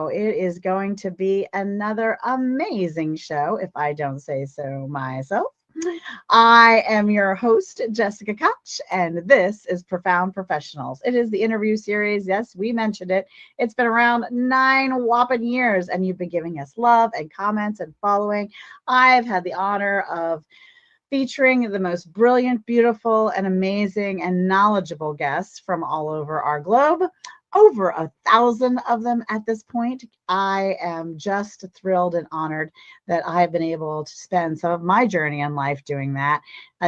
know it is going to be another amazing show, if I don't say so myself. I am your host, Jessica Koch, and this is Profound Professionals. It is the interview series. Yes, we mentioned it. It's been around 9 whopping years, and you've been giving us love and comments and following. I've had the honor of featuring the most brilliant, beautiful, and amazing and knowledgeable guests from all over our globe. Over 1,000 of them at this point. I am just thrilled and honored that I've been able to spend some of my journey in life doing that.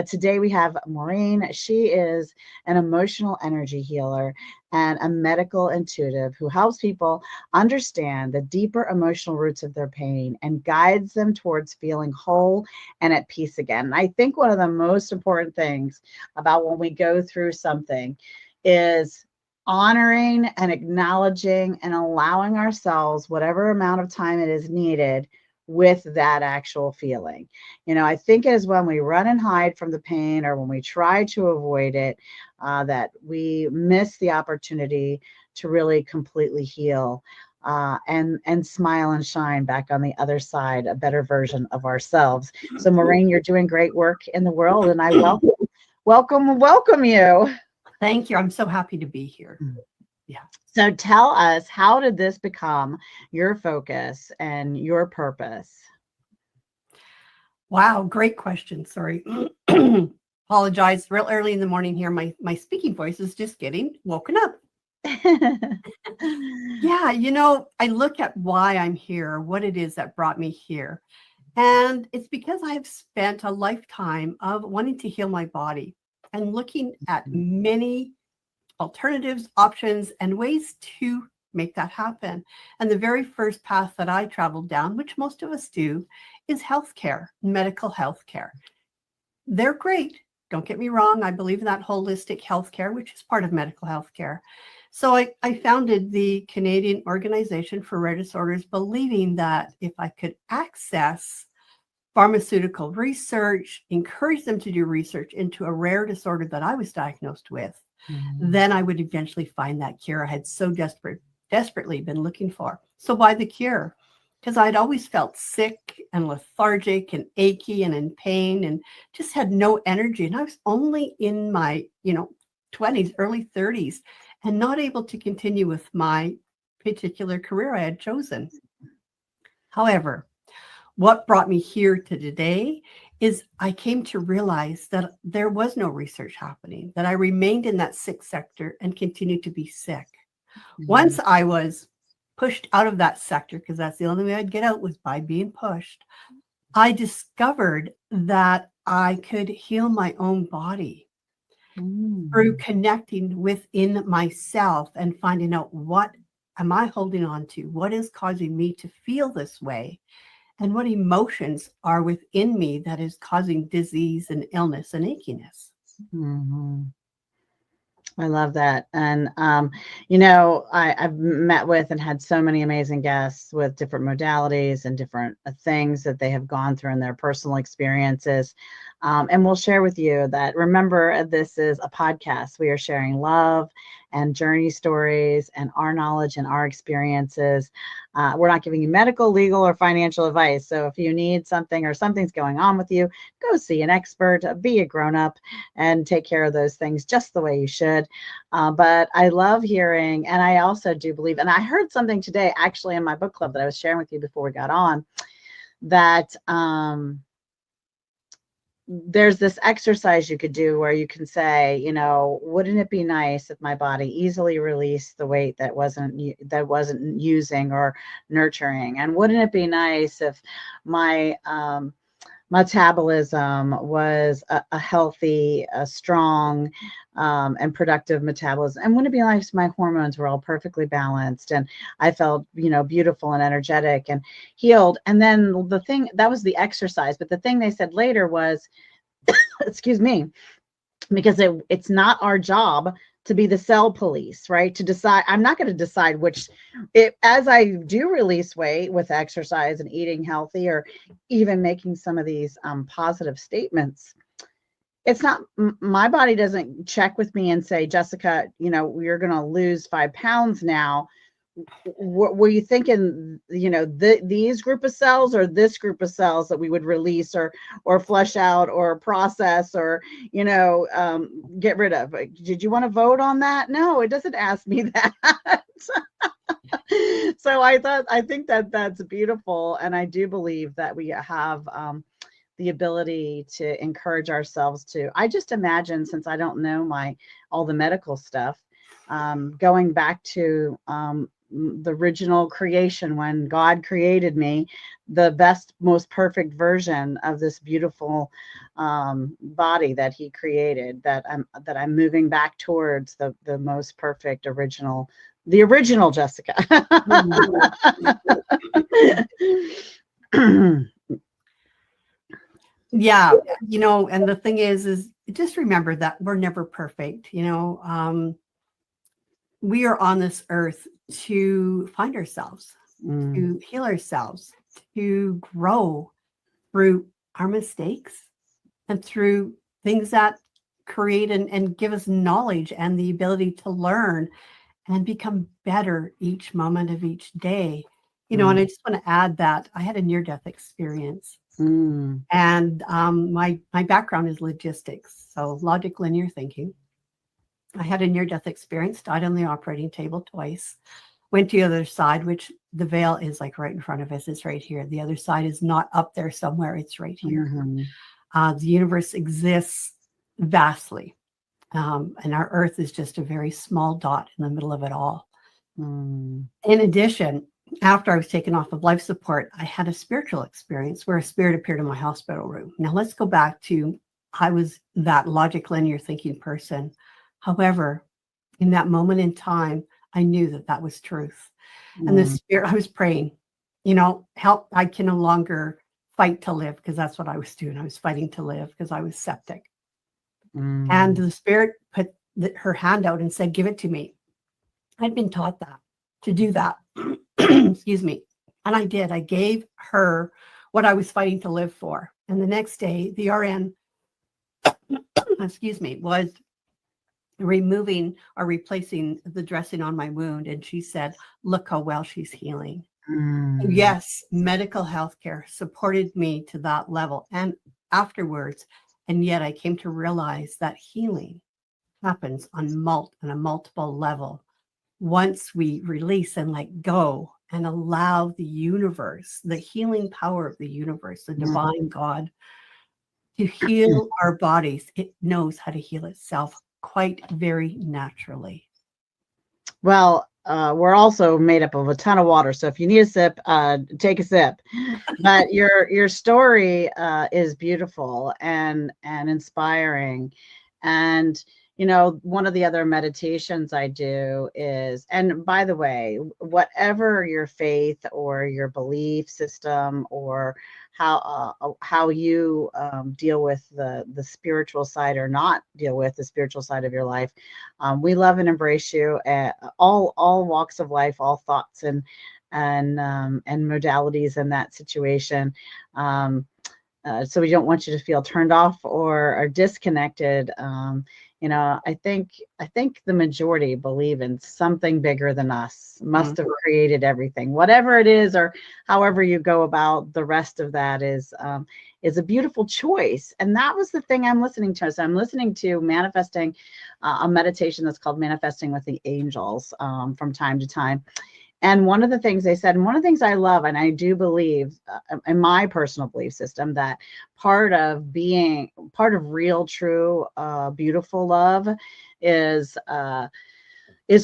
Today we have Maureen. She is an emotional energy healer and a medical intuitive who helps people understand the deeper emotional roots of their pain and guides them towards feeling whole and at peace again. And I think one of the most important things about when we go through something is honoring and acknowledging and allowing ourselves whatever amount of time it is needed with that actual feeling. I think it is when we run and hide from the pain or when we try to avoid it that we miss the opportunity to really completely heal and smile and shine back on the other side, a better version of ourselves. So Maureen, you're doing great work in the world, and I welcome you. Thank you. I'm so happy to be here. Yeah. So tell us, how did this become your focus and your purpose? Wow. Great question. Sorry. Apologize. Real early in the morning here. My speaking voice is just getting woken up. Yeah. I look at why I'm here, what it is that brought me here. And it's because I have spent a lifetime of wanting to heal my body and looking at many alternatives, options, and ways to make that happen. And the very first path that I traveled down, which most of us do, is healthcare, medical healthcare. They're great. Don't get me wrong. I believe in that holistic healthcare, which is part of medical healthcare. So I founded the Canadian Organization for Rare Disorders, believing that if I could access pharmaceutical research, encourage them to do research into a rare disorder that I was diagnosed with, then I would eventually find that cure I had so desperately been looking for. So why the cure? Because I'd always felt sick and lethargic and achy and in pain and just had no energy. And I was only in my, 20s, early 30s, and not able to continue with my particular career I had chosen. However, what brought me here to today is I came to realize that there was no research happening, that I remained in that sick sector and continued to be sick. Once I was pushed out of that sector, because that's the only way I'd get out was by being pushed, I discovered that I could heal my own body through connecting within myself and finding out what am I holding on to? What is causing me to feel this way? And what emotions are within me that is causing disease and illness and achiness. I love that. And, I've met with and had so many amazing guests with different modalities and different things that they have gone through in their personal experiences. And we'll share with you that, remember, this is a podcast. We are sharing love and journey stories and our knowledge and our experiences. We're not giving you medical, legal, or financial advice. So if you need something or something's going on with you, go see an expert, be a grown-up, and take care of those things just the way you should. But I love hearing, and I also do believe, and I heard something today actually in my book club that I was sharing with you before we got on, that there's this exercise you could do where you can say, wouldn't it be nice if my body easily released the weight that wasn't using or nurturing? And wouldn't it be nice if my metabolism was a healthy, strong, and productive metabolism? And wouldn't it be nice if my hormones were all perfectly balanced and I felt, beautiful and energetic and healed? And then the thing, that was the exercise. But the thing they said later was, excuse me, because it's not our job to be the cell police, right? To decide, I'm not going to decide as I do release weight with exercise and eating healthy, or even making some of these positive statements. It's not, my body doesn't check with me and say, Jessica, you're going to lose 5 pounds now. were you thinking, these group of cells or this group of cells that we would release or flush out or process or, get rid of? Did you want to vote on that? No, it doesn't ask me that. So I think that that's beautiful. And I do believe that we have the ability to encourage ourselves to, I just imagine, since I don't know all the medical stuff, going back to the original creation, when God created me, the best, most perfect version of this beautiful body that he created, that I'm moving back towards the most perfect original, the original Jessica. Yeah, and the thing is just remember that we're never perfect. We are on this earth to find ourselves, to heal ourselves, to grow through our mistakes and through things that create and give us knowledge and the ability to learn and become better each moment of each day. And I just want to add that I had a near-death experience. And my background is logistics, so logic, linear thinking. I had a near-death experience, died on the operating table twice, went to the other side, which the veil is like right in front of us. It's right here. The other side is not up there somewhere. It's right here. The universe exists vastly. And our earth is just a very small dot in the middle of it all. In addition, after I was taken off of life support, I had a spiritual experience where a spirit appeared in my hospital room. Now let's go back to, I was that logic linear thinking person. However, in that moment in time, I knew that that was truth. And the spirit, I was praying, help, I can no longer fight to live, because that's what I was doing. I was fighting to live because I was septic. And the spirit put her hand out and said, give it to me. I'd been taught that, to do that. Excuse me. And I did. I gave her what I was fighting to live for. And the next day, the RN, excuse me, was removing or replacing the dressing on my wound. And she said, look how well she's healing. Yes, medical healthcare supported me to that level and afterwards. And yet I came to realize that healing happens on a multiple level. Once we release and let go and allow the universe, the healing power of the universe, the divine God, to heal our bodies, it knows how to heal itself quite very naturally. Well, we're also made up of a ton of water, so if you need a sip, take a sip. But your story is beautiful and inspiring. And one of the other meditations I do is, and by the way, whatever your faith or your belief system or how you deal with the spiritual side or not deal with the spiritual side of your life, we love and embrace you at all walks of life, all thoughts and modalities in that situation. So we don't want you to feel turned off or disconnected. I think the majority believe in something bigger than us, must have created everything, whatever it is, or however you go about the rest of that is a beautiful choice. And that was the thing I'm listening to. So I'm listening to manifesting, a meditation that's called Manifesting with the Angels from time to time. And one of the things they said, and one of the things I love, and I do believe in my personal belief system, that part of real, true, beautiful love is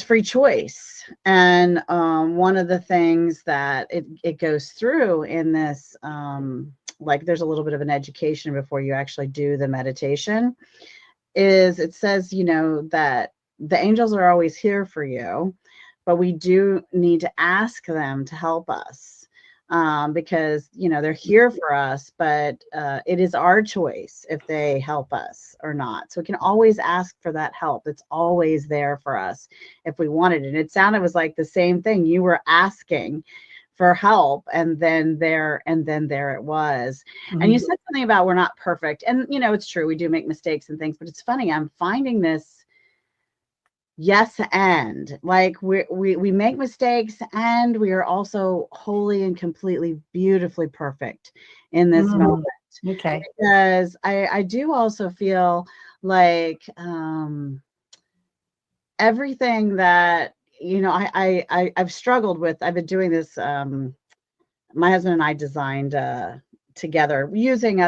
free choice. And one of the things that it goes through in this, like there's a little bit of an education before you actually do the meditation, is it says, that the angels are always here for you. But we do need to ask them to help us because, they're here for us, but it is our choice if they help us or not. So we can always ask for that help. It's always there for us if we wanted it. And it sounded, it was like the same thing. You were asking for help and then there it was. And you said something about we're not perfect. And, it's true. We do make mistakes and things, but it's funny. I'm finding this yes, and like we make mistakes, and we are also wholly and completely beautifully perfect in this moment. Mhm. Okay. Because I do also feel like everything that I've struggled with. I've been doing this. My husband and I designed together using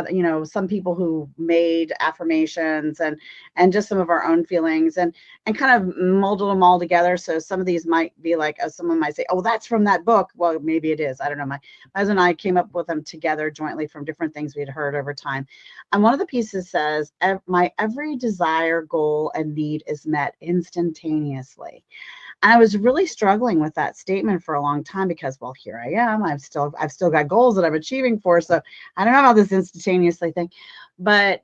some people who made affirmations and just some of our own feelings and kind of molded them all together. So some of these might be like someone might say, oh, that's from that book. Well, maybe it is, I don't know. My husband and I came up with them together jointly from different things we'd heard over time. And one of the pieces says, my every desire, goal, and need is met instantaneously. And I was really struggling with that statement for a long time because, well, here I am. I've still got goals that I'm achieving for. So I don't know about this instantaneously thing. But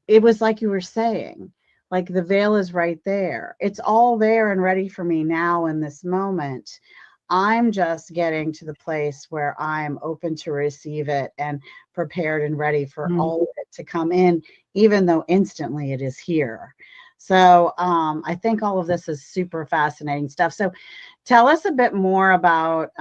it was like you were saying, like the veil is right there. It's all there and ready for me now in this moment. I'm just getting to the place where I'm open to receive it and prepared and ready for Mm. all of it to come in, even though instantly it is here. So I think all of this is super fascinating stuff. So tell us a bit more about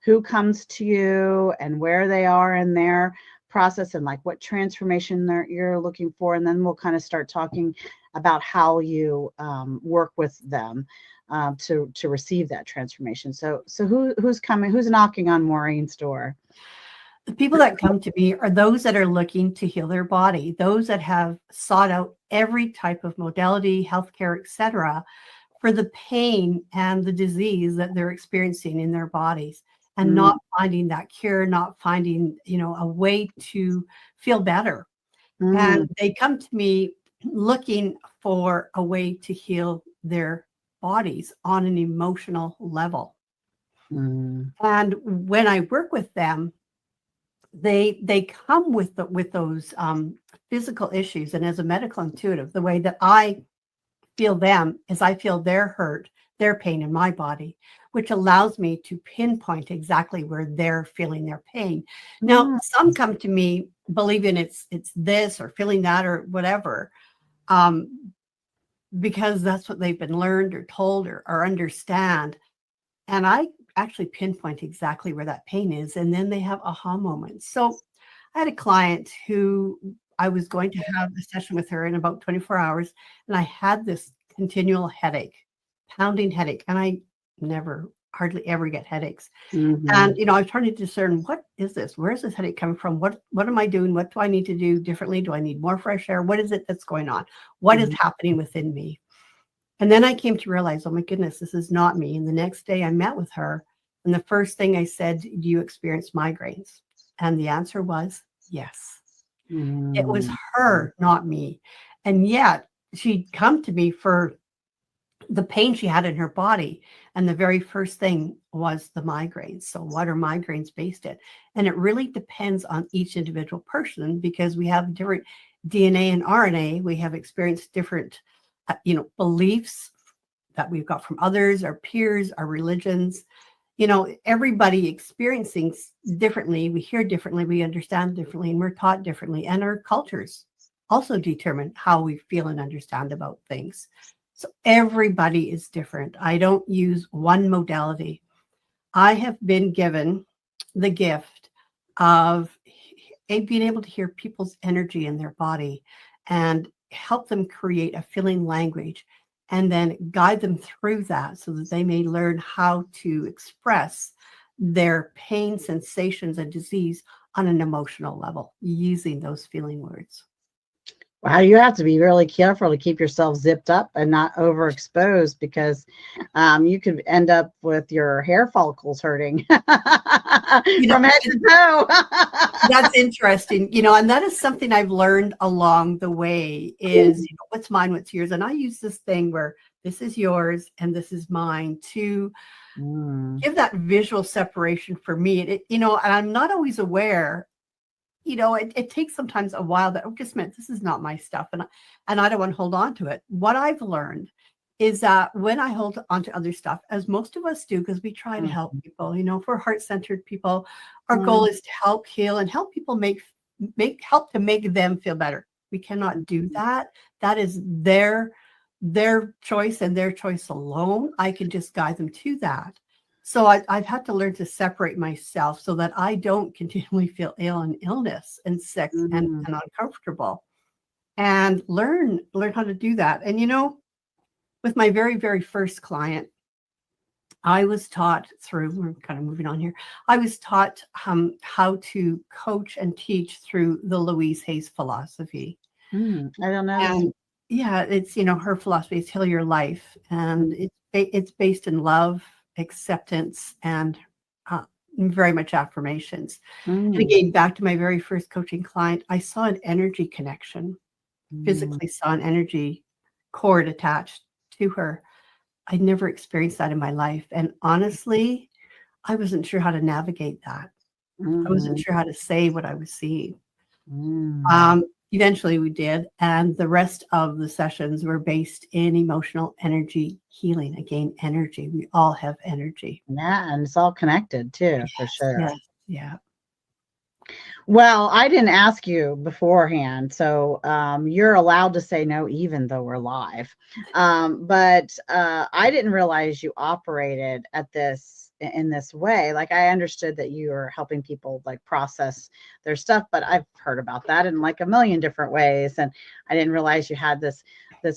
who comes to you and where they are in their process and like what transformation you're looking for. And then we'll kind of start talking about how you work with them to receive that transformation. So who's coming? Who's knocking on Maureen's door? The people that come to me are those that are looking to heal their body, those that have sought out every type of modality, healthcare, etc., for the pain and the disease that they're experiencing in their bodies, and not finding that cure, not finding, a way to feel better. Mm-hmm. And they come to me looking for a way to heal their bodies on an emotional level. Mm-hmm. And when I work with them, they come with those physical issues. And as a medical intuitive, the way that I feel them is I feel their hurt, their pain in my body, which allows me to pinpoint exactly where they're feeling their pain. Now, some come to me believing it's this or feeling that or whatever, because that's what they've been learned or told or understand. And I actually pinpoint exactly where that pain is. And then they have aha moments. So I had a client who I was going to have a session with her in about 24 hours. And I had this continual headache, pounding headache. And I hardly ever get headaches. Mm-hmm. And, I was trying to discern, what is this? Where's this headache coming from? What am I doing? What do I need to do differently? Do I need more fresh air? What is it that's going on? What is happening within me? And then I came to realize, oh my goodness, this is not me. And the next day I met with her. And the first thing I said, do you experience migraines? And the answer was yes. It was her, not me. And yet she'd come to me for the pain she had in her body. And the very first thing was the migraines. So what are migraines based in? And it really depends on each individual person, because we have different DNA and RNA. We have experienced different beliefs that we've got from others, our peers, our religions. Everybody experiencing differently. We hear differently, we understand differently, and we're taught differently. And our cultures also determine how we feel and understand about things. So everybody is different. I don't use one modality. I have been given the gift of being able to hear people's energy in their body and help them create a feeling language, and then guide them through that so that they may learn how to express their pain, sensations, and disease on an emotional level using those feeling words. Wow, you have to be really careful to keep yourself zipped up and not overexposed, because you could end up with your hair follicles hurting from head to toe. That's interesting, and that is something I've learned along the way is, what's mine, what's yours. And I use this thing where this is yours and this is mine to give that visual separation for me. And I'm not always aware. It takes sometimes a while that just meant this is not my stuff. And I don't want to hold on to it. What I've learned is that when I hold on to other stuff, as most of us do, because we try to help people, if we're heart-centered people, our goal is to help heal and help people help to make them feel better. We cannot do that. That is their their choice and their choice alone. I can just guide them to that. So I've had to learn to separate myself so that I don't continually feel ill and illness and sick and uncomfortable, and learn how to do that. And with my very, very first client, I was taught through, we're kind of moving on here, I was taught how to coach and teach through the Louise Hay's philosophy. I don't know. And yeah, it's, her philosophy is heal your life. And it's based in love, acceptance, and very much affirmations. And again, back to my very first coaching client, I saw an energy connection, physically saw an energy cord attached to her. I'd never experienced that in my life. And honestly, I wasn't sure how to navigate that. I wasn't sure how to say what I was seeing. Eventually we did. And the rest of the sessions were based in emotional energy healing. Again, energy. We all have energy. Yeah. And it's all connected too, for sure. Yes, yeah. Well, I didn't ask you beforehand, so you're allowed to say no, even though we're live. But I didn't realize you operated in this way. Like, I understood that you were helping people like process their stuff, but I've heard about that in like a million different ways, and I didn't realize you had this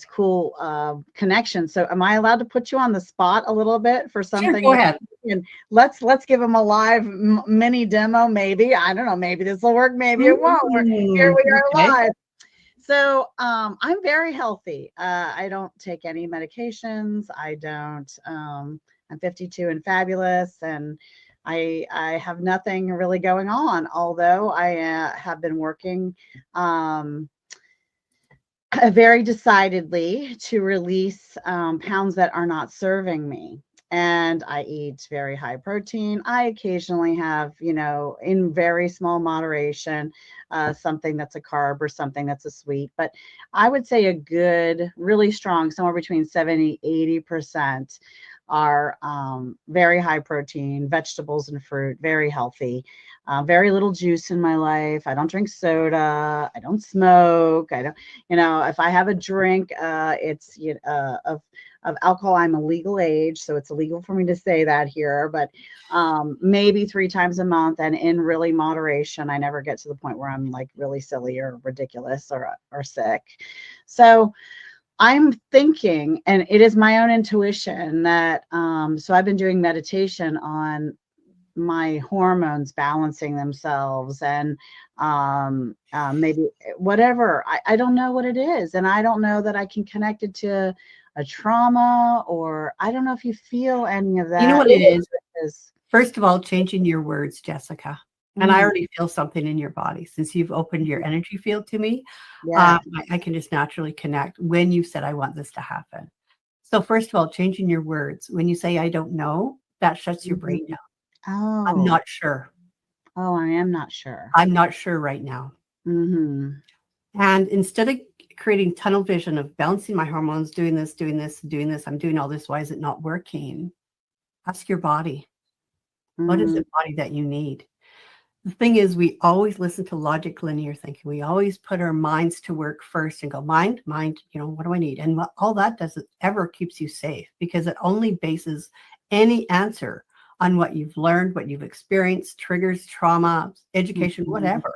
cool connection. So, am I allowed to put you on the spot a little bit for something? Sure, go ahead. And let's give them a live mini demo. Maybe, I don't know, maybe this will work, maybe it won't. Here we are live. So I'm very healthy. I don't take any medications. I don't. I'm 52 and fabulous, and I have nothing really going on. Although I have been working very decidedly to release pounds that are not serving me. And I eat very high protein. I occasionally have, in very small moderation, something that's a carb or something that's a sweet. But I would say a good, really strong, somewhere between 70, 80% are very high protein, vegetables and fruit, very healthy. Very little juice in my life. I don't drink soda. I don't smoke. I don't, if I have a drink, it's of alcohol. I'm a legal age, so it's illegal for me to say that here, but maybe 3 times a month, and in really moderation. I never get to the point where I'm like really silly or ridiculous or sick. So I'm thinking, and it is my own intuition that, so I've been doing meditation on my hormones balancing themselves, and maybe whatever, I don't know what it is. And I don't know that I can connect it to a trauma, or I don't know if you feel any of that. You know what it is? First of all, changing your words, Jessica. And I already feel something in your body since you've opened your energy field to me. Yeah. I can just naturally connect when you said, I want this to happen. So first of all, changing your words. When you say, I don't know, that shuts your brain down. Oh, I'm not sure. Oh, I am not sure. I'm not sure right now. And instead of creating tunnel vision of balancing my hormones, doing this, I'm doing all this, why is it not working? Ask your body. What is the body that you need? The thing is, we always listen to logic, linear thinking. We always put our minds to work first and go, mind, what do I need? And all that does is ever keeps you safe, because it only bases any answer on what you've learned, what you've experienced, triggers, trauma, education, whatever.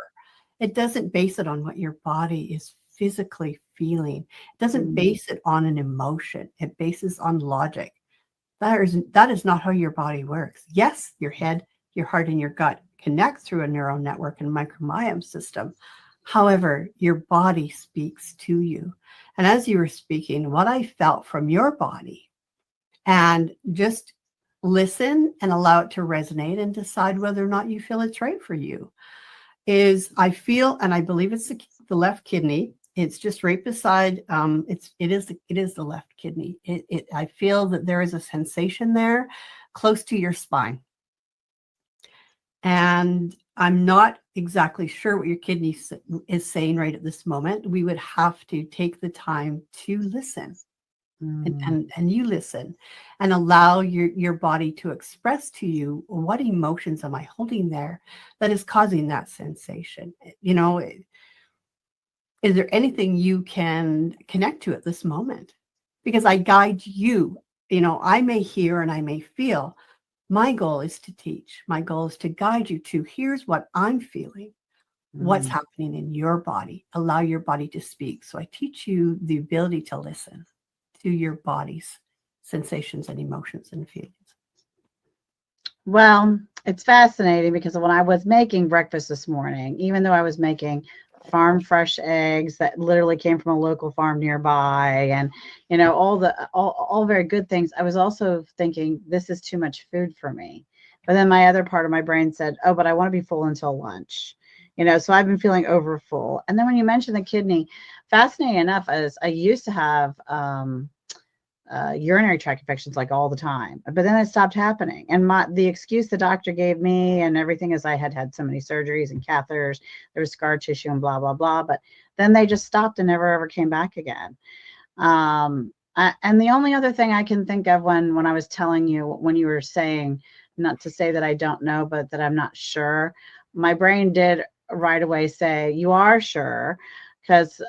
It doesn't base it on what your body is physically feeling. It doesn't base it on an emotion. It bases on logic. That is not how your body works. Yes, your head, your heart, and your gut connect through a neural network and microbiome system. However, your body speaks to you. And as you were speaking, what I felt from your body, and just listen and allow it to resonate and decide whether or not you feel it's right for you, is I feel, and I believe it's the left kidney. It's just right beside, it is the left kidney. I feel that there is a sensation there close to your spine. And I'm not exactly sure what your kidney is saying right at this moment. We would have to take the time to listen, and you listen and allow your body to express to you, what emotions am I holding there that is causing that sensation? Is there anything you can connect to at this moment? because I guide you. I may hear and I may feel. My goal is to teach. My goal is to guide you to here's what I'm feeling, what's happening in your body. Allow your body to speak. So I teach you the ability to listen to your body's sensations and emotions and feelings. Well, it's fascinating because when I was making breakfast this morning, even though I was making farm fresh eggs that literally came from a local farm nearby, and all very good things, I was also thinking this is too much food for me. But then my other part of my brain said, oh, but I want to be full until lunch. So I've been feeling over full. And then when you mentioned the kidney, fascinating enough, as I used to have urinary tract infections like all the time, but then it stopped happening. And the excuse the doctor gave me and everything is I had so many surgeries and catheters, there was scar tissue and blah, blah, blah. But then they just stopped and never ever came back again. And the only other thing I can think of when I was telling you, when you were saying, not to say that I don't know, but that I'm not sure, my brain did right away say, you are sure, because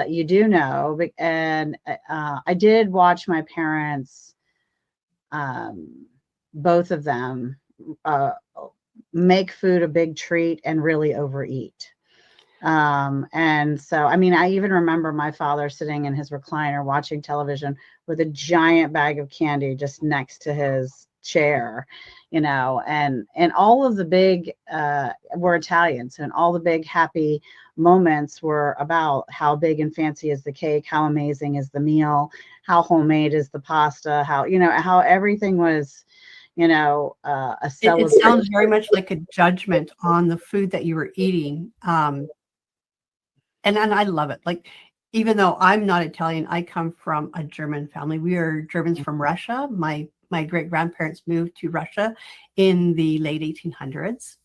you do know. And I did watch my parents, both of them, make food a big treat and really overeat. And so, I mean, I even remember my father sitting in his recliner watching television with a giant bag of candy just next to his chair, and all of the big, we're Italians, and all the big happy moments were about how big and fancy is the cake, how amazing is the meal, how homemade is the pasta, how everything was, a celebration. It sounds very much like a judgment on the food that you were eating. And I love it. Like, even though I'm not Italian, I come from a German family. We are Germans from Russia. My great grandparents moved to Russia in the late 1800s.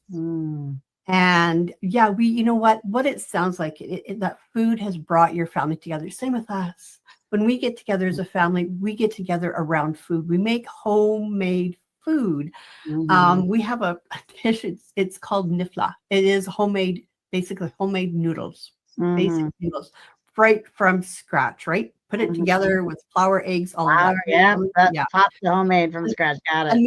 And yeah, what it sounds like, that food has brought your family together. Same with us. When we get together as a family, we get together around food. We make homemade food. We have a dish, it's called nifla. It is homemade, basically homemade noodles, basic noodles, right from scratch, right? Put it together with flour, eggs, all of that. Yeah, pasta homemade from scratch. Got it. And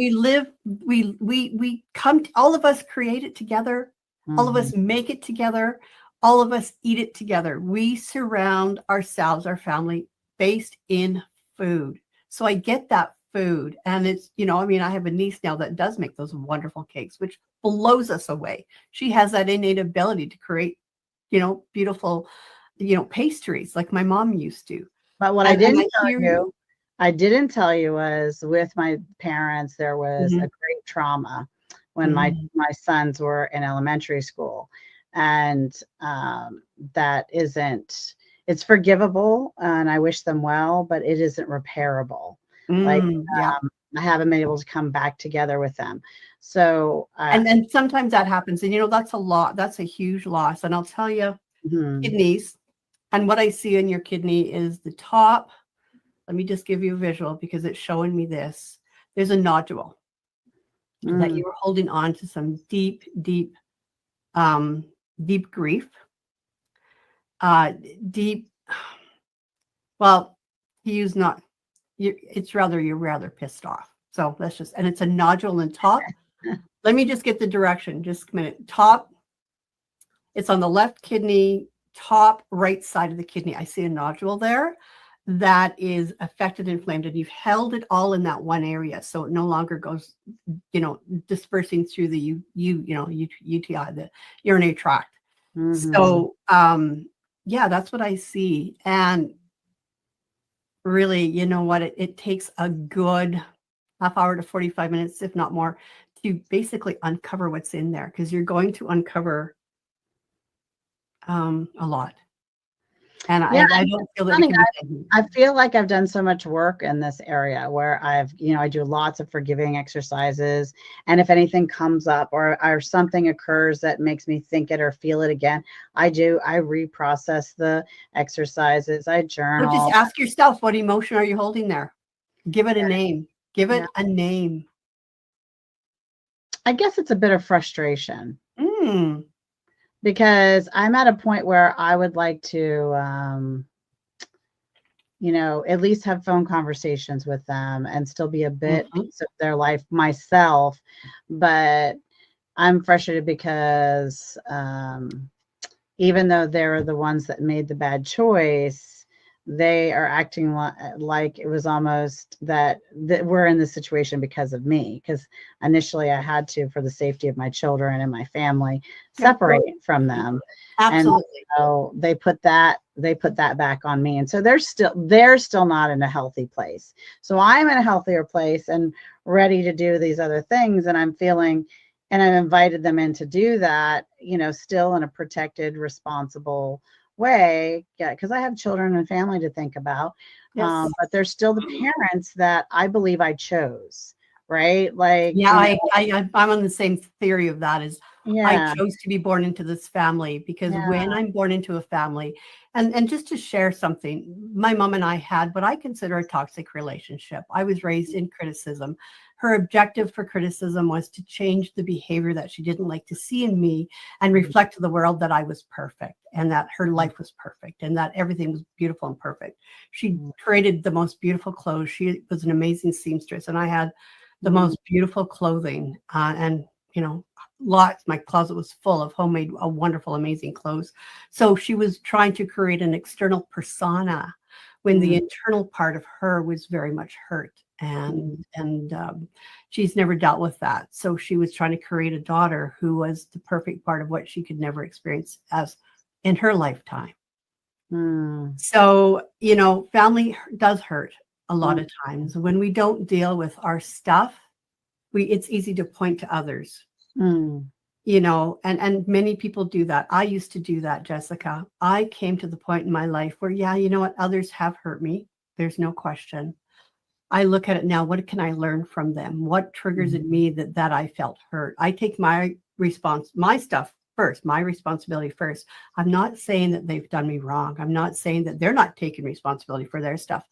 we come, all of us create it together. All of us make it together. All of us eat it together. We surround ourselves, our family, based in food. So I get that food. And it's, I have a niece now that does make those wonderful cakes, which blows us away. She has that innate ability to create, beautiful, pastries like my mom used to. But what I didn't tell you was, with my parents, there was a great trauma when my sons were in elementary school. And it's forgivable, and I wish them well, but it isn't repairable. I haven't been able to come back together with them. So, and sometimes that happens, and that's a lot. That's a huge loss. And I'll tell you, kidneys, and what I see in your kidney is the top. Let me just give you a visual because it's showing me this. There's a nodule that you were holding on to some deep, deep, deep grief, well, you're rather pissed off. So and it's a nodule in top. Let me just get the direction. Just a minute. Top, it's on the left kidney, top right side of the kidney. I see a nodule there that is affected, inflamed, and you've held it all in that one area. So it no longer goes, dispersing through the UTI, the urinary tract. So, that's what I see. And really, you know what, it takes a good half hour to 45 minutes, if not more, to basically uncover what's in there, because you're going to uncover a lot. And I don't feel that I feel like I've done so much work in this area where I do lots of forgiving exercises. And if anything comes up or something occurs that makes me think it or feel it again, I reprocess the exercises. I journal. So just ask yourself, what emotion are you holding there? Give it a name. Give it a name. I guess it's a bit of frustration. Because I'm at a point where I would like to at least have phone conversations with them and still be a bit Mhm. piece of their life myself. But I'm frustrated because even though they're the ones that made the bad choice, they are acting like it was almost that we're in this situation because of me. Because initially I had to, for the safety of my children and my family, Yeah, well, separate from them. And absolutely. so they put that back on me. And so they're still not in a healthy place. So I'm in a healthier place and ready to do these other things. And I'm feeling, and I've invited them in to do that, still in a protected, responsible way. Yeah, because I have children and family to think about. Yes. But they're still the parents that I believe I chose, right? Like, Yeah, I'm on the same theory of that. Is I yeah, chose to be born into this family because yeah, when I'm born into a family, and just to share something, my mom and I had what I consider a toxic relationship. I was raised in criticism. Her objective for criticism was to change the behavior that she didn't like to see in me and reflect to the world that I was perfect and that her life was perfect and that everything was beautiful and perfect. She created the most beautiful clothes. She was an amazing seamstress, and I had the most beautiful clothing, and lots. My closet was full of homemade, wonderful, amazing clothes. So she was trying to create an external persona when the internal part of her was very much hurt, and she's never dealt with that. So she was trying to create a daughter who was the perfect part of what she could never experience as in her lifetime. mm, So, family does hurt a lot mm, of times. When we don't deal with our stuff, it's easy to point to others, mm, and many people do that. I used to do that, Jessica. I came to the point in my life where, yeah, you know what? Others have hurt me. There's no question. I look at it now. What can I learn from them? What triggers in me that I felt hurt? I take my stuff first, my responsibility first. I'm not saying that they've done me wrong. I'm not saying that they're not taking responsibility for their stuff.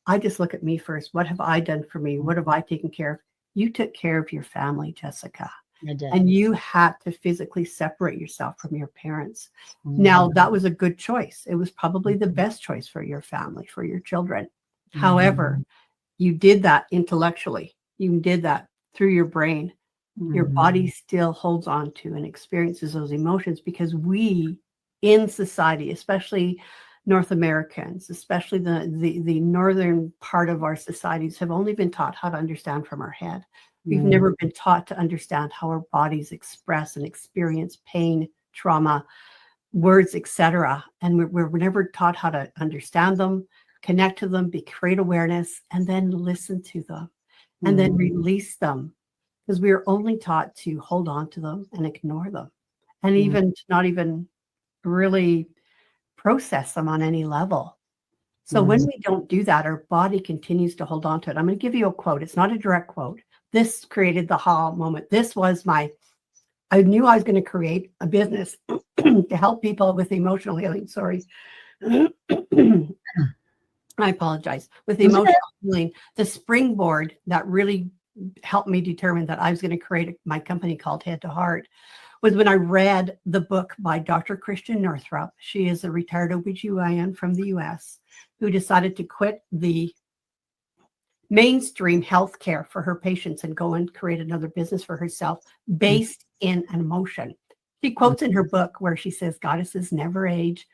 I just look at me first. What have I done for me? What have I taken care of? You took care of your family, Jessica, I did. and you had to physically separate yourself from your parents. Now, that was a good choice. It was probably the best choice for your family, for your children. However, you did that intellectually. You did that through your brain. Your body still holds on to and experiences those emotions because we in society, especially North Americans, especially the northern part of our societies, have only been taught how to understand from our head. We've never been taught to understand how our bodies express and experience pain, trauma, words, etc. And we're never taught how to understand them, connect to them, create awareness, and then listen to them, and then release them. Because we are only taught to hold on to them and ignore them, and even to not even really process them on any level. So when we don't do that, our body continues to hold on to it. I'm going to give you a quote. It's not a direct quote. This created the ha moment. I knew I was going to create a business to help people with emotional healing. Sorry. I apologize. With emotional healing, the springboard that really helped me determine that I was going to create my company called Head to Heart was when I read the book by Dr. Christian Northrup. She is a retired OBGYN from the US who decided to quit the mainstream healthcare for her patients and go and create another business for herself based in an emotion. She quotes in her book where she says, "Goddesses never age.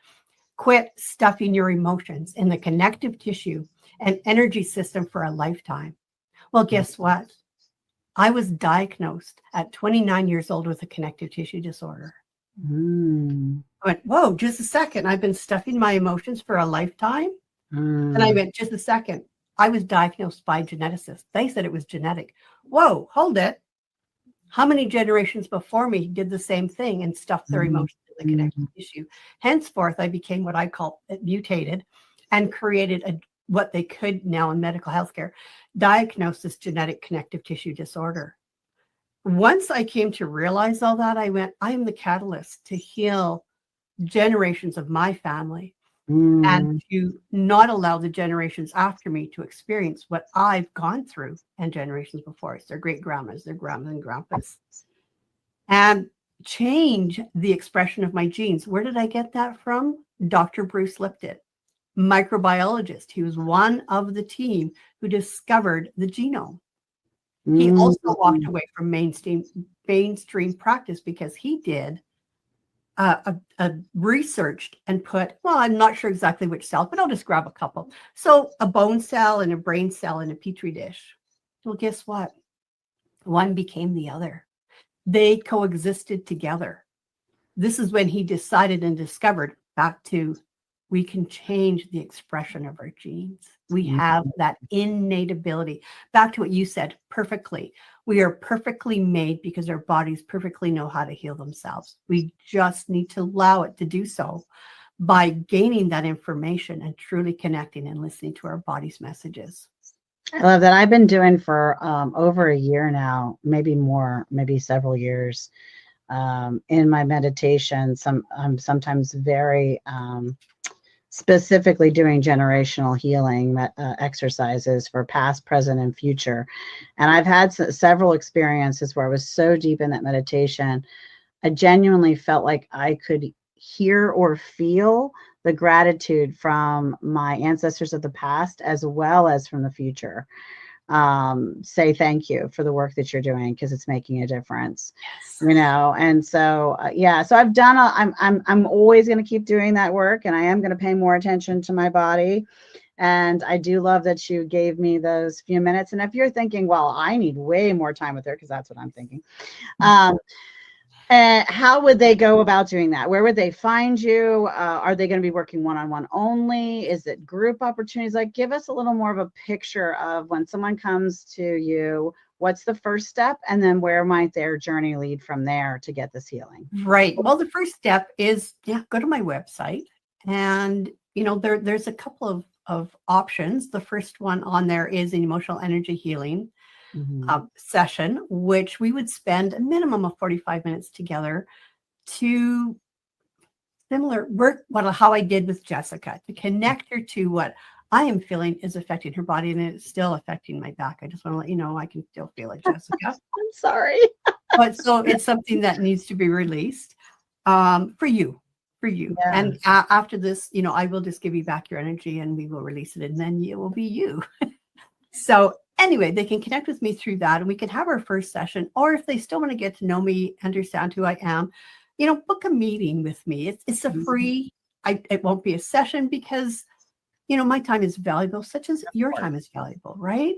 Quit stuffing your emotions in the connective tissue and energy system for a lifetime." Well, guess what? I was diagnosed at 29 years old with a connective tissue disorder. I went, whoa, just a second. I've been stuffing my emotions for a lifetime. And I went, just a second. I was diagnosed by geneticists. They said it was genetic. Whoa, hold it. How many generations before me did the same thing and stuffed their emotions in the connective tissue? Henceforth, I became what I call mutated and created what they could now in medical healthcare diagnose this genetic connective tissue disorder. Once I came to realize all that, I went, I am the catalyst to heal generations of my family and to not allow the generations after me to experience what I've gone through and generations before us, their great grandmas, their grandmas and grandpas, and change the expression of my genes. Where did I get that from? Dr. Bruce Lipton. microbiologist. He was one of the team who discovered the genome. He Mm. also walked away from mainstream practice because he did researched and put, well, I'm not sure exactly which cell, but I'll just grab a couple. So a bone cell and a brain cell in a petri dish. Well, guess what? One became the other. They coexisted together. This is when he decided and discovered, back to, we can change the expression of our genes. We have that innate ability. Back to what you said perfectly. We are perfectly made because our bodies perfectly know how to heal themselves. We just need to allow it to do so by gaining that information and truly connecting and listening to our body's messages. I love that. I've been doing for over a year now, maybe more, maybe several years, in my meditation. I'm sometimes very specifically doing generational healing exercises for past, present, and future. And I've had several experiences where I was so deep in that meditation, I genuinely felt like I could hear or feel the gratitude from my ancestors of the past as well as from the future. Say thank you for the work that you're doing because it's making a difference. Yes. And so so I've done I'm always going to keep doing that work, and I am going to pay more attention to my body. And I do love that you gave me those few minutes. And if you're thinking, well, I need way more time with her, because that's what I'm thinking. How would they go about doing that? Where would they find you? Are they going to be working one-on-one only? Is it group opportunities? Like, give us a little more of a picture of when someone comes to you, what's the first step? And then where might their journey lead from there to get this healing? Right. Well, the first step is, go to my website. And, there's a couple of options. The first one on there is an emotional energy healing session, which we would spend a minimum of 45 minutes together to similar work, how I did with Jessica, to connect her to what I am feeling is affecting her body, and it's still affecting my back. I just want to let you know I can still feel like Jessica. I'm sorry. But so it's something that needs to be released for you. Yeah. And after this, I will just give you back your energy and we will release it, and then it will be you. So anyway, they can connect with me through that, and we can have our first session. Or if they still want to get to know me, understand who I am, book a meeting with me. It's a free, it won't be a session because, my time is valuable, such as your time is valuable, right?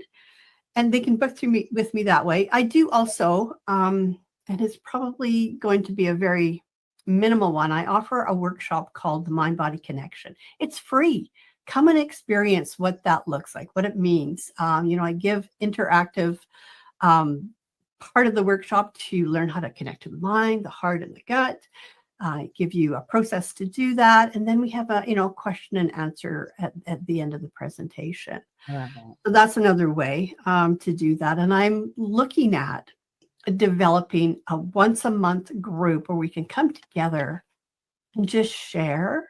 And they can book with me that way. I do also, and it's probably going to be a very minimal one, I offer a workshop called the Mind-Body Connection. It's free. Come and experience what that looks like, what it means. I give interactive part of the workshop to learn how to connect to the mind, the heart, and the gut. I give you a process to do that. And then we have a, question and answer at the end of the presentation. So that's another way to do that. And I'm looking at developing a once a month group where we can come together and just share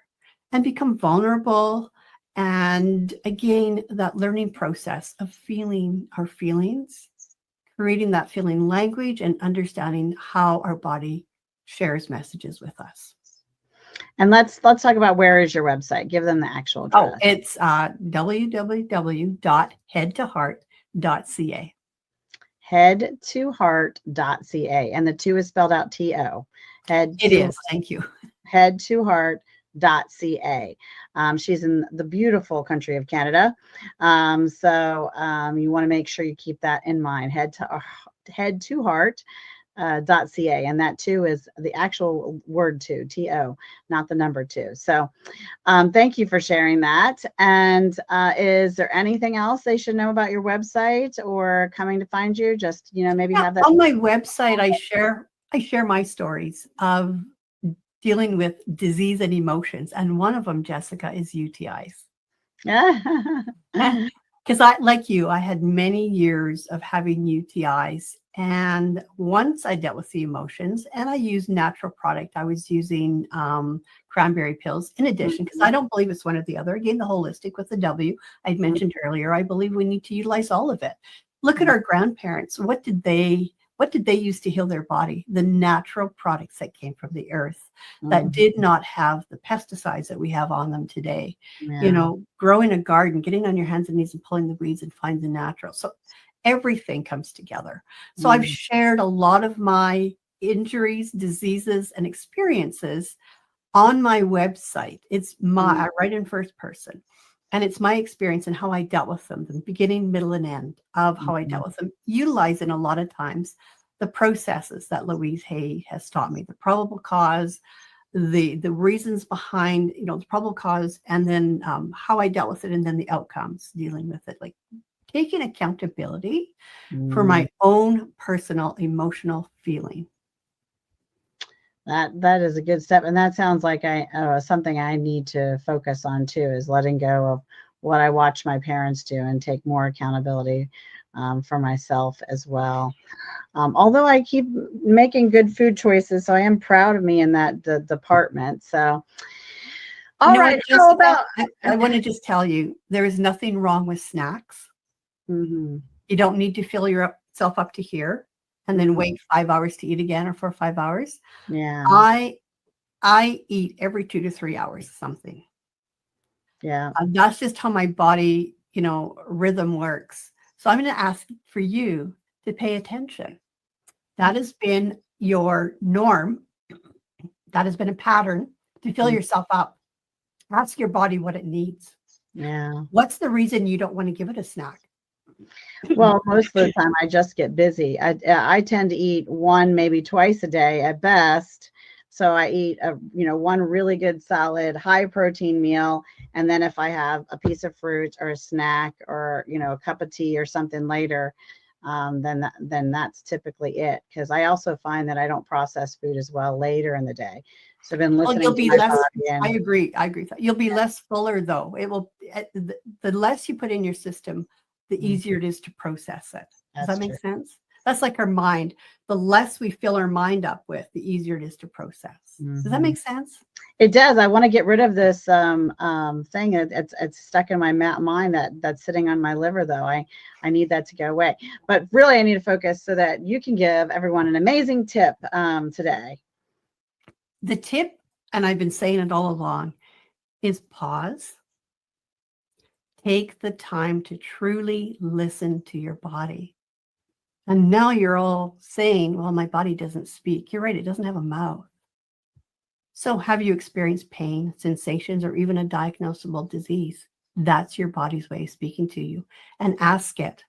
and become vulnerable. And again, that learning process of feeling our feelings, creating that feeling language, and understanding how our body shares messages with us. And let's talk about, where is your website? Give them the actual address. Oh, it's www.headtoheart.ca. Headtoheart.ca, and the 2 is spelled out T-O. It is. Thank you. Headtoheart.ca. She's in the beautiful country of Canada. So you want to make sure you keep that in mind. Headtoheart.ca. And that 2 is the actual word 2, T-O, not the number 2. So thank you for sharing that. And is there anything else they should know about your website or coming to find you? Just, maybe have that. On my website, I share my stories of dealing with disease and emotions. And one of them, Jessica, is UTIs. Because like you, I had many years of having UTIs. And once I dealt with the emotions, and I used natural product, I was using cranberry pills in addition, because I don't believe it's one or the other. Again, the holistic with the W I mentioned earlier, I believe we need to utilize all of it. Look at our grandparents. What did they what did they use to heal their body? The natural products that came from the earth that did not have the pesticides that we have on them today. Yeah. Growing a garden, getting on your hands and knees and pulling the weeds and find the natural. So everything comes together. So I've shared a lot of my injuries, diseases, and experiences on my website. It's I write in first person. And it's my experience and how I dealt with them, the beginning, middle, and end of how I dealt with them, utilizing a lot of times the processes that Louise Hay has taught me, the probable cause, the reasons behind, the probable cause, and then how I dealt with it, and then the outcomes dealing with it, like taking accountability for my own personal emotional feeling. That is a good step, and that sounds like something I need to focus on too, is letting go of what I watched my parents do and take more accountability for myself as well. Although I keep making good food choices, so I am proud of me in that department. So, all right, how about? I want to just tell you, there is nothing wrong with snacks. You don't need to fill yourself up to here and then wait 5 hours to eat again, or 4 or 5 hours. Yeah. I eat every 2 to 3 hours something. Yeah. That's just how my body, rhythm works. So I'm going to ask for you to pay attention. That has been your norm. That has been a pattern to fill yourself up. Ask your body what it needs. Yeah. What's the reason you don't want to give it a snack? Well, most of the time I just get busy. I tend to eat one, maybe twice a day at best. So I eat one really good solid high protein meal, and then if I have a piece of fruit or a snack or a cup of tea or something later, then that's typically it. Because I also find that I don't process food as well later in the day. So I've been listening to my body. I agree. You'll be less fuller though. It will. The less you put in your system, the easier it is to process it. Does that make sense? That's like our mind. The less we fill our mind up with, the easier it is to process. Does that make sense? It does. I want to get rid of this thing. It's stuck in my mind that's sitting on my liver, though. I need that to go away. But really, I need to focus so that you can give everyone an amazing tip today. The tip, and I've been saying it all along, is pause. Take the time to truly listen to your body. And now you're all saying, well, my body doesn't speak. You're right, it doesn't have a mouth. So have you experienced pain, sensations, or even a diagnosable disease? That's your body's way of speaking to you. And ask it,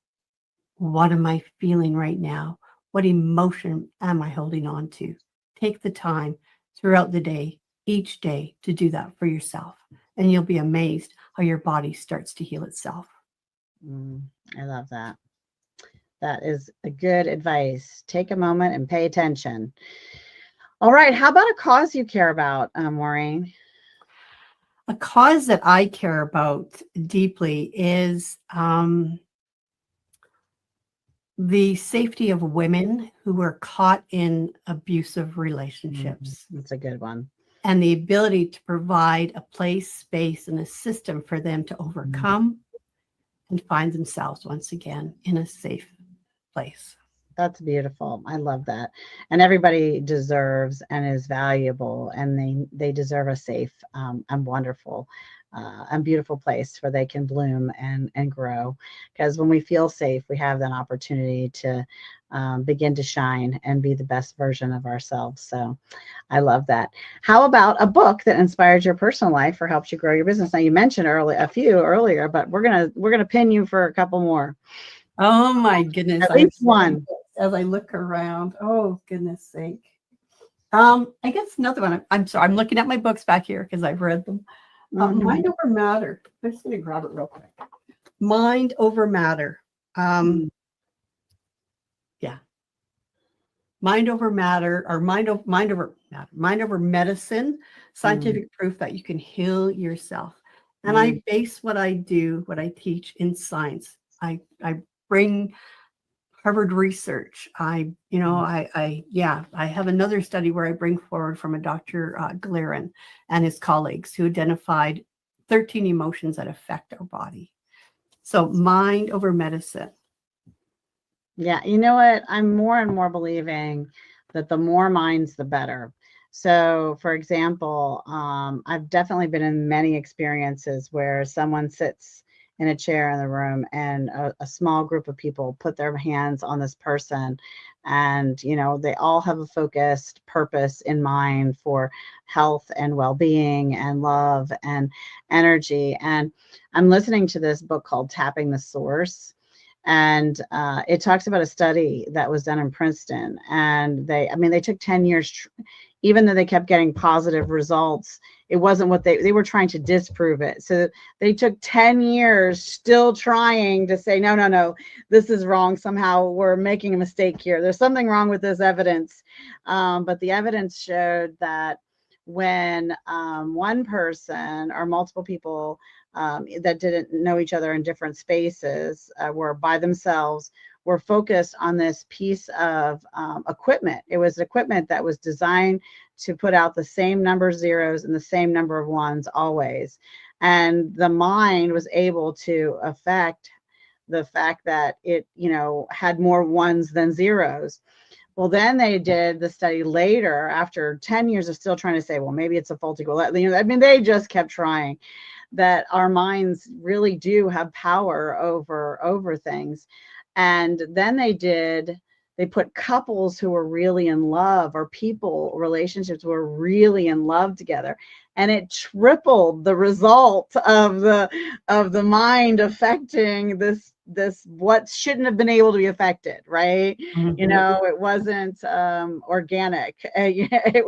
what am I feeling right now? What emotion am I holding on to? Take the time throughout the day, each day, to do that for yourself. And you'll be amazed how your body starts to heal itself. I love that. That is a good advice. Take a moment and pay attention. All right. How about a cause you care about, Maureen? A cause that I care about deeply is the safety of women who are caught in abusive relationships. That's a good one. And the ability to provide a place, space, and a system for them to overcome and find themselves once again in a safe place. That's beautiful. I love that. And everybody deserves and is valuable, and they deserve a safe and wonderful and beautiful place where they can bloom and grow. Because when we feel safe, we have that opportunity to begin to shine and be the best version of ourselves. So I love that. How about a book that inspires your personal life or helps you grow your business? Now, you mentioned a few earlier, but we're gonna pin you for a couple more. Oh my goodness. At least one. As I look around, oh goodness sake. I guess another one. I'm sorry, I'm looking at my books back here because I've read them. Mind Over Matter. I'm just going to grab it real quick. Mind Over Matter. Yeah. Mind Over Matter, or Mind Over Medicine. Scientific proof that you can heal yourself. And I base what I do, what I teach, in science. I bring Harvard research. I have another study where I bring forward from a Dr. Galeran and his colleagues who identified 13 emotions that affect our body. So Mind Over Medicine. Yeah, you know what? I'm more and more believing that the more minds, the better. So, for example, I've definitely been in many experiences where someone sits in a chair in the room and a small group of people put their hands on this person, and they all have a focused purpose in mind for health and well-being and love and energy. And I'm listening to this book called Tapping the Source, and it talks about a study that was done in Princeton, and they took 10 years, even though they kept getting positive results. It wasn't what they were trying to disprove it. So they took 10 years still trying to say, no, no, no, this is wrong. Somehow we're making a mistake here. There's something wrong with this evidence. But the evidence showed that when one person or multiple people that didn't know each other in different spaces, were by themselves, were focused on this piece of equipment. It was equipment that was designed to put out the same number of zeros and the same number of ones always. And the mind was able to affect the fact that it, had more ones than zeros. Well, then they did the study later after 10 years of still trying to say, well, maybe it's a faulty goal. They just kept trying, that our minds really do have power over things. And then they put couples who were really in love, or relationships who were really in love together, and it tripled the result of the mind affecting this what shouldn't have been able to be affected, right? It wasn't organic. It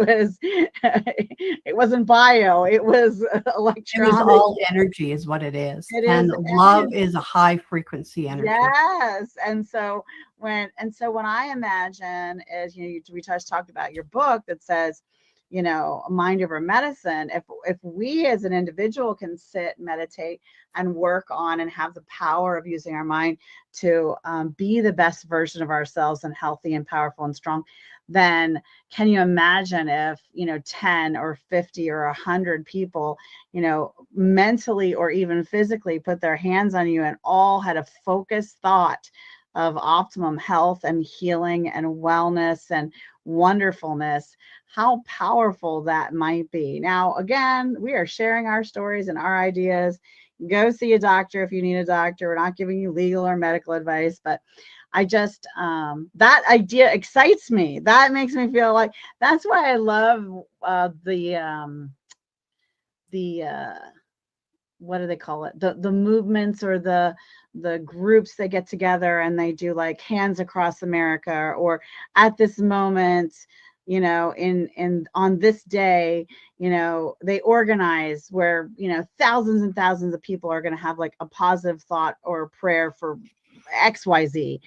wasn't bio, it was It was electronic. all energy is what it is. It And is love is a high frequency energy. Yes. And so when I imagine is, we just talked about your book that says, mind over medicine. If we as an individual can sit, meditate, and work on and have the power of using our mind to be the best version of ourselves, and healthy and powerful and strong, then can you imagine if 10 or 50 or 100 people mentally or even physically put their hands on you and all had a focused thought of optimum health and healing and wellness and wonderfulness, how powerful that might be. Now, again, we are sharing our stories and our ideas. Go see a doctor if you need a doctor. We're not giving you legal or medical advice, but I just, that idea excites me. That makes me feel like, that's why I love the what do they call it? The movements, or the groups that get together and they do like Hands Across America, or at this moment, in on this day, they organize where, thousands and thousands of people are going to have like a positive thought or prayer for XYZ,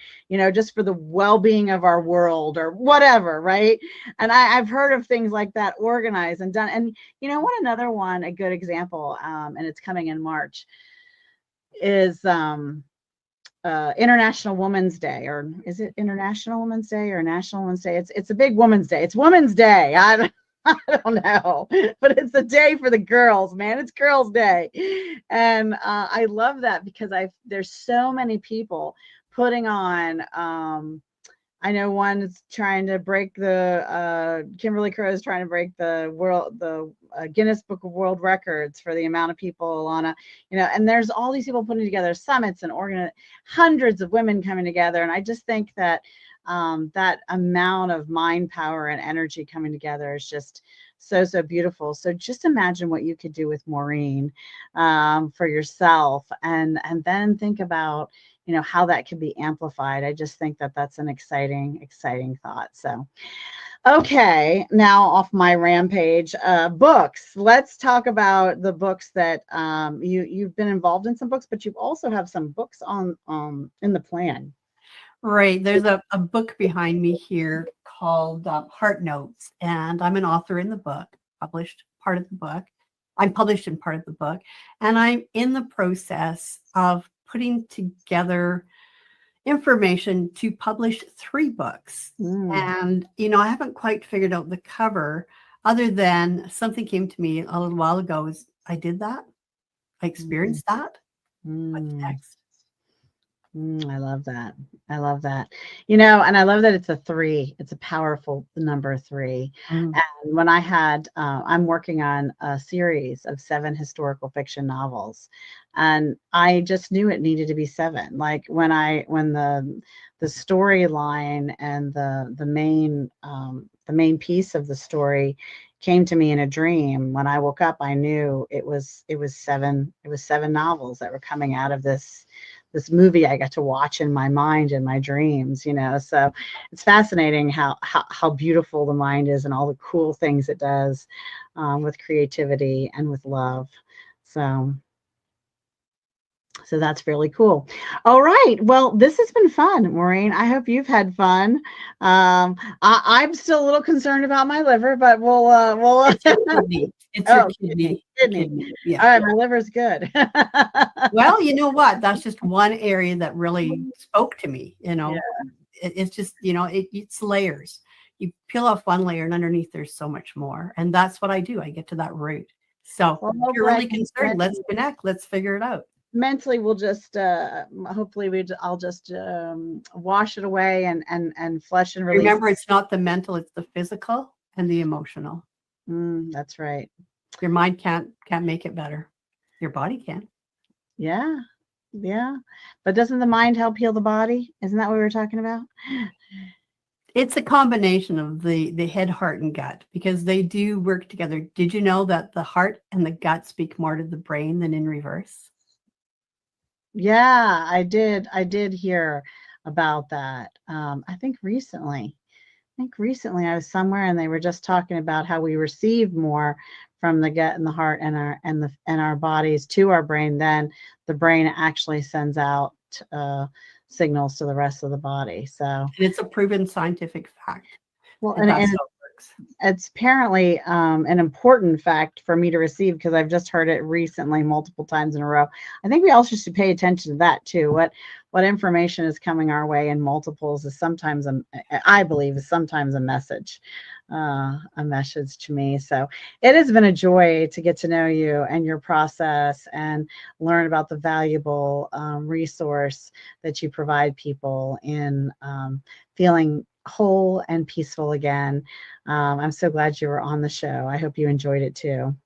just for the well-being of our world or whatever, right? And I've heard of things like that organized and done. And another one, a good example, and it's coming in March, is International Women's Day, or is it International Women's Day or National Women's Day? It's a big Women's Day. It's Women's Day. I don't know, but it's a day for the girls, man. It's Girls' Day, and I love that because there's so many people putting on. I know one is trying to break Kimberly Crow is trying to break the Guinness Book of World Records for the amount of people on and there's all these people putting together summits and hundreds of women coming together. And I just think that that amount of mind power and energy coming together is just so, so beautiful. So just imagine what you could do with Maureen for yourself, and then think about how that can be amplified. I just think that that's an exciting thought. So, okay, now off my rampage, books. Let's talk about the books that you've been involved in, some books, but you also have some books on in the plan. Right. There's a book behind me here called Heart Notes, and I'm an author in the book, published part of the book. I'm published in part of the book, and I'm in the process of putting together information to publish 3 books. And, I haven't quite figured out the cover, other than something came to me a little while ago. I did that. I experienced that. What's next? I love that. I love that. You know, and I love that it's a three. It's a powerful number three. Mm. And when I'm working on a series of 7 historical fiction novels, and I just knew it needed to be 7. Like when the storyline and the main piece of the story came to me in a dream. When I woke up, I knew it was 7. It was 7 novels that were coming out of this movie I got to watch in my mind and my dreams, you know. So it's fascinating how beautiful the mind is and all the cool things it does, with creativity and with love. So that's really cool. All right. Well, this has been fun, Maureen. I hope you've had fun. I'm still a little concerned about my liver, but we'll. It's your kidney. It's your Oh, kidney. kidney. Yeah. All right, my liver's good. Well, you know what? That's just one area that really spoke to me. You know, it's just, you know, it's layers. You peel off one layer and underneath there's so much more. And that's what I do. I get to that root. So Well, if you're really concerned, let's connect. Let's figure it out. Mentally, we'll just hopefully I'll just wash it away and flush and release. Remember, it's not the mental, it's the physical and the emotional. That's right. Your mind can't make it better. Your body can. Yeah. But doesn't the mind help heal the body? Isn't that what we were talking about? It's a combination of the head, heart, and gut, because they do work together. Did you know that the heart and the gut speak more to the brain than in reverse? Yeah, I did hear about that. I think recently I was somewhere and they were just talking about how we receive more from the gut and the heart and our bodies to our brain than the brain actually sends out signals to the rest of the body. So and it's a proven scientific fact. Well, and it's apparently an important fact for me to receive because I've just heard it recently multiple times in a row. I think we also should pay attention to that too. What information is coming our way in multiples is sometimes, I believe, is sometimes a message to me. So it has been a joy to get to know you and your process and learn about the valuable resource that you provide people in feeling whole and peaceful again. I'm so glad you were on the show. I hope you enjoyed it too.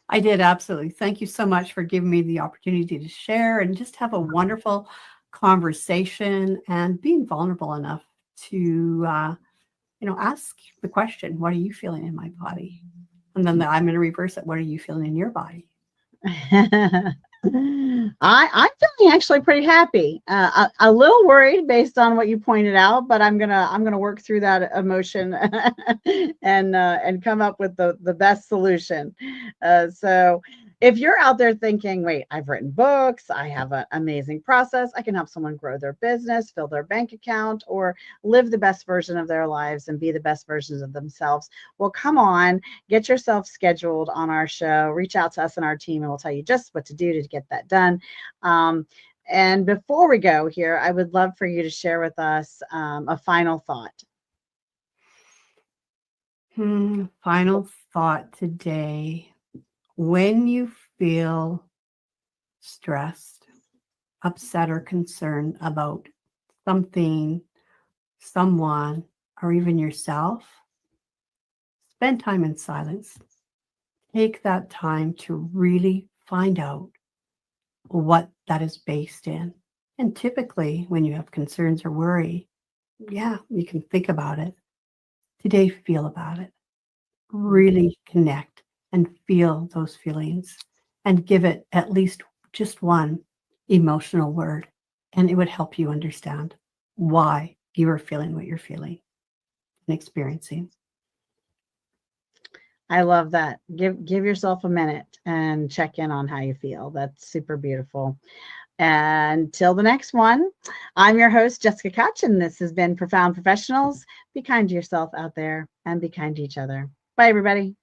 I did, absolutely. Thank you so much for giving me the opportunity to share and just have a wonderful conversation and being vulnerable enough to ask the question, what are you feeling in my body? And then I'm going to reverse it. What are you feeling in your body? I'm feeling actually pretty happy. A little worried based on what you pointed out, but I'm gonna work through that emotion and come up with the best solution. So if you're out there thinking, wait, I've written books, I have an amazing process, I can help someone grow their business, fill their bank account, or live the best version of their lives and be the best versions of themselves, well, come on, get yourself scheduled on our show, reach out to us and our team, and we'll tell you just what to do to get that done. And before we go here, I would love for you to share with us a final thought. Final thought today. When you feel stressed, upset, or concerned about something, someone, or even yourself, spend time in silence. Take that time to really find out what that is based in. And typically, when you have concerns or worry, you can think about it. Today, feel about it. Really connect and feel those feelings and give it at least just one emotional word. And it would help you understand why you are feeling what you're feeling and experiencing. I love that. Give yourself a minute and check in on how you feel. That's super beautiful. And till the next one, I'm your host, Jessica Koch, and this has been Profound Professionals. Be kind to yourself out there and be kind to each other. Bye, everybody.